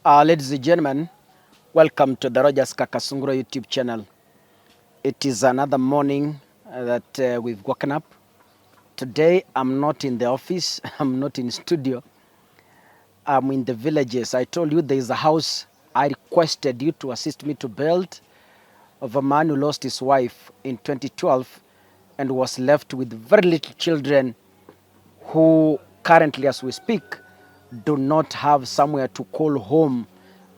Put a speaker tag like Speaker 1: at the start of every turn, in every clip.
Speaker 1: Ladies and gentlemen, welcome to the Rogers Kakasungura YouTube channel. It is another morning that we've woken up. Today, I'm not in the office. I'm not in studio. I'm in the villages. I told you there is a house I requested you to assist me to build of a man who lost his wife in 2012 and was left with very little children who currently, as we speak, do not have somewhere to call home.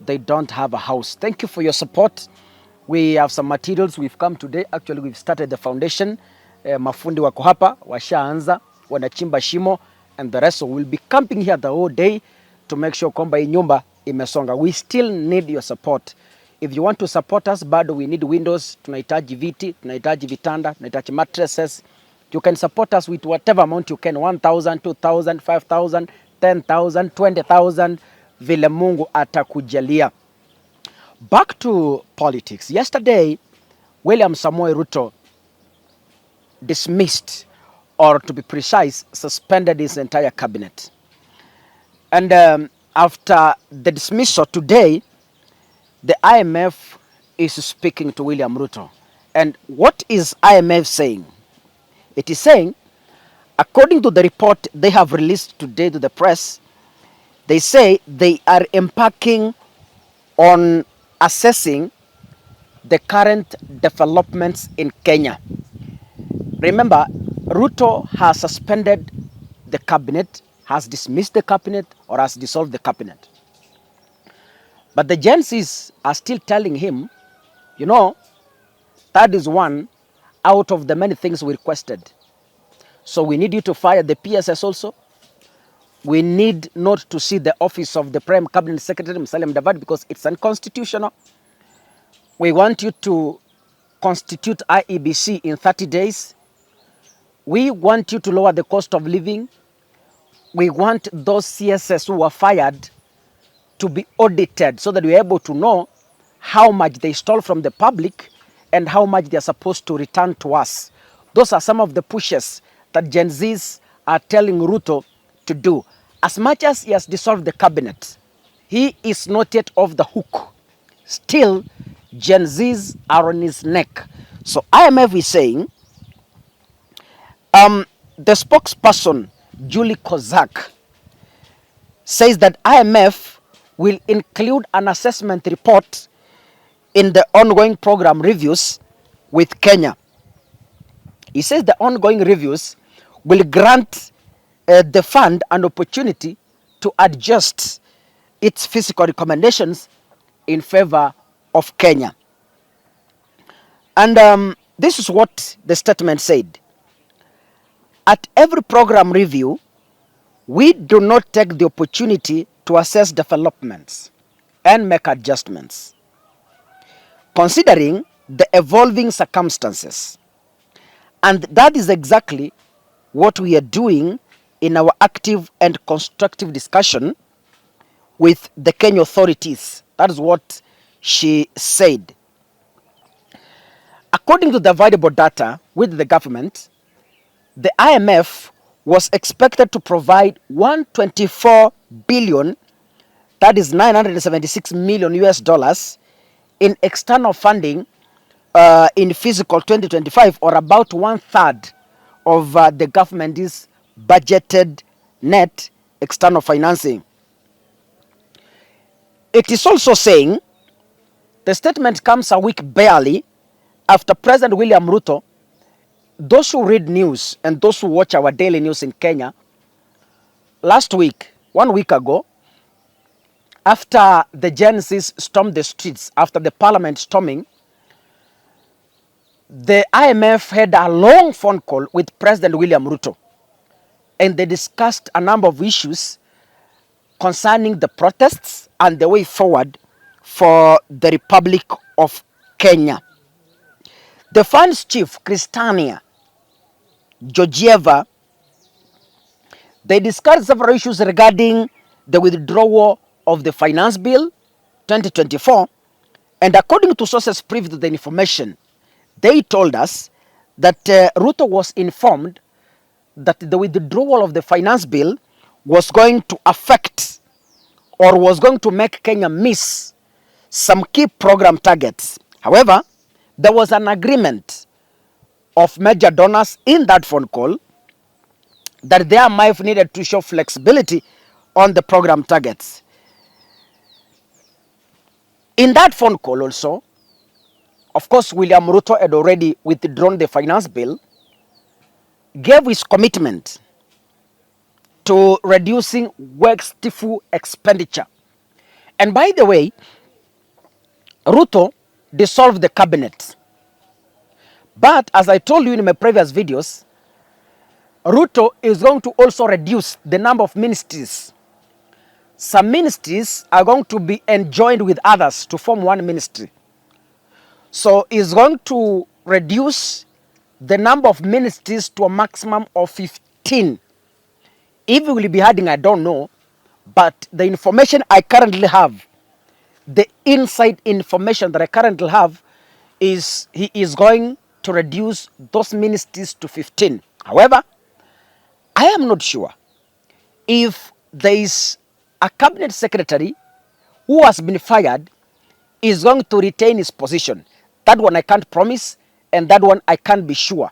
Speaker 1: They don't have a house. Thank you for your support. We have some materials. We've come today. Actually, we've started the foundation. Mafundi wako hapa, washaanza, wanachimba shimo, and the rest will be camping here the whole day to make sure kwamba hii nyumba imesonga. We still need your support. If you want to support us, bado we need windows, tunahitaji viti, tunahitaji vitanda, tunahitaji mattresses. You can support us with whatever amount you can, 1,000, 2,000, 5,000, 10,000, 20,000, vile Mungu atakujalia. Back to politics. Yesterday, William Samoei Ruto dismissed, or to be precise, suspended his entire cabinet. And after the dismissal today, the IMF is speaking to William Ruto. And what is IMF saying? It is saying, according to the report they have released today to the press, they say they are embarking on assessing the current developments in Kenya. Remember, Ruto has suspended the cabinet, has dismissed the cabinet, or has dissolved the cabinet. But the Gen Zs are still telling him, you know, that is one out of the many things we requested. So we need you to fire the PSS also. We need not to see the office of the Prime Cabinet Secretary, Musalia Mudavadi, because it's unconstitutional. We want you to constitute IEBC in 30 days. We want you to lower the cost of living. We want those CSS who were fired to be audited so that we're able to know how much they stole from the public and how much they're supposed to return to us. Those are some of the pushes that Gen Zs are telling Ruto to do. As much as he has dissolved the cabinet, he is not yet off the hook. Still, Gen Zs are on his neck. So IMF is saying, the spokesperson, Julie Kozak, says that IMF will include an assessment report in the ongoing program reviews with Kenya. He says the ongoing reviews will grant the fund an opportunity to adjust its fiscal recommendations in favor of Kenya. And this is what the statement said. At every program review, we do not take the opportunity to assess developments and make adjustments, considering the evolving circumstances. And that is exactly what we are doing in our active and constructive discussion with the Kenya authorities. That is what she said. According to the available data with the government, the IMF was expected to provide 124 billion, that is 976 million US dollars, in external funding in fiscal 2025, or about 1/3 of the government's budgeted net external financing. It is also saying the statement comes a week barely after President William Ruto. Those who read news and those who watch our daily news in Kenya, last week, 1 week ago, after the Gen Zs stormed the streets, after the parliament storming, the IMF had a long phone call with President William Ruto, and they discussed a number of issues concerning the protests and the way forward for the Republic of Kenya. The fund's chief, Christiana Georgieva, they discussed several issues regarding the withdrawal of the Finance Bill 2024, and according to sources privy to the information, they told us that Ruto was informed that the withdrawal of the Finance Bill was going to affect or was going to make Kenya miss some key program targets. However, there was an agreement of major donors in that phone call that the IMF needed to show flexibility on the program targets. In that phone call also, of course, William Ruto had already withdrawn the finance bill, gave his commitment to reducing wasteful expenditure. And by the way, Ruto dissolved the cabinet. But as I told you in my previous videos, Ruto is going to also reduce the number of ministries. Some ministries are going to be enjoined with others to form one ministry. So he's going to reduce the number of ministries to a maximum of 15. If he will be adding, I don't know. But the information I currently have, the inside information that I currently have, is he is going to reduce those ministries to 15. However, I am not sure if there is a cabinet secretary who has been fired is going to retain his position. That one I can't promise, and that one I can't be sure.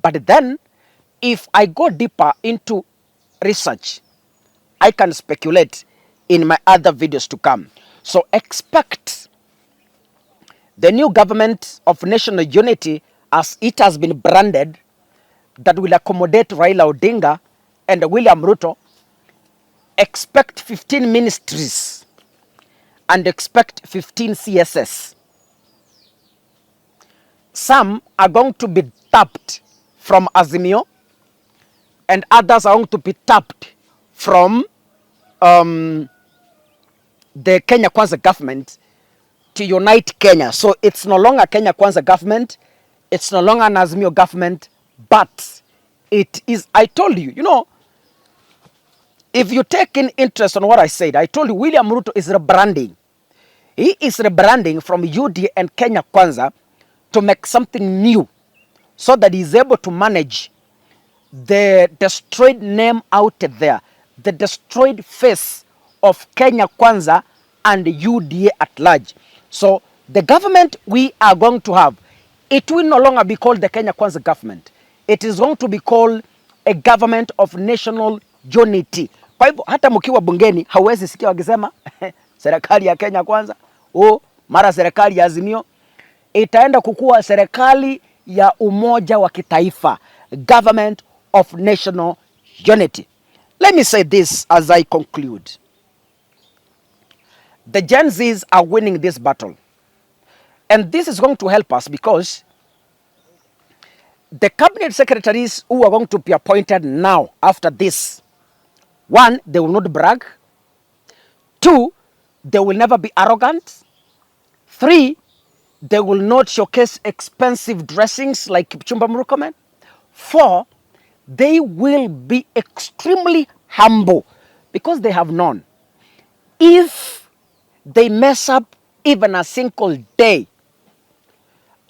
Speaker 1: But then, if I go deeper into research, I can speculate in my other videos to come. So expect the new government of national unity, as it has been branded, that will accommodate Raila Odinga and William Ruto. Expect 15 ministries and expect 15 CSS. Some are going to be tapped from Azimio, and others are going to be tapped from the Kenya Kwanza government to unite Kenya. So it's no longer Kenya Kwanza government, it's no longer an Azimio government, but it is, I told you, if you take in interest on what I said, I told you William Ruto is rebranding. He is rebranding from UDA and Kenya Kwanza to make something new so that he's able to manage the destroyed name out there, the destroyed face of Kenya Kwanza and UDA at large. So the government we are going to have, it will no longer be called the Kenya Kwanza government. It is going to be called a government of national unity. Kwa hivyo hata mkiwa bungeni hauwezi sikia wakisema serikali ya Kenya Kwanza, mara serikali ya Azimio. Itaenda kukua serikali ya umoja wa kitaifa, government of national unity. Let me say this as I conclude. The Gen Zs are winning this battle. And this is going to help us because the cabinet secretaries who are going to be appointed now after this, one, they will not brag. Two, they will never be arrogant. Three, they will not showcase expensive dressings like Kipchumba Murkomen. Four, they will be extremely humble because they have known if they mess up even a single day,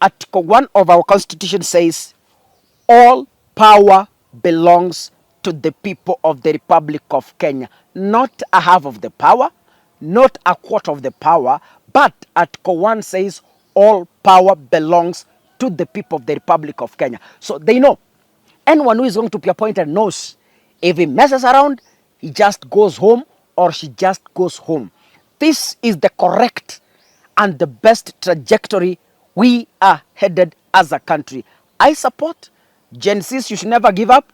Speaker 1: Article 1 of our Constitution says, all power belongs to the people of the Republic of Kenya. Not a half of the power, not a quarter of the power, but Article 1 says all power belongs to the people of the Republic of Kenya. So they know. Anyone who is going to be appointed knows if he messes around, he just goes home or she just goes home. This is the correct and the best trajectory we are headed as a country. I support Gen Zs. You should never give up.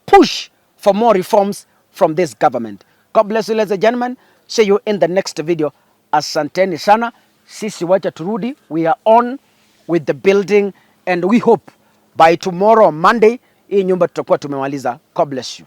Speaker 1: Push for more reforms from this government. God bless you, ladies and gentlemen. See you in the next video. Asanteni sana. Sisi wacha turudi. We are on with the building and we hope by tomorrow Monday hii nyumba tutakuwa tumemaliza. God bless you.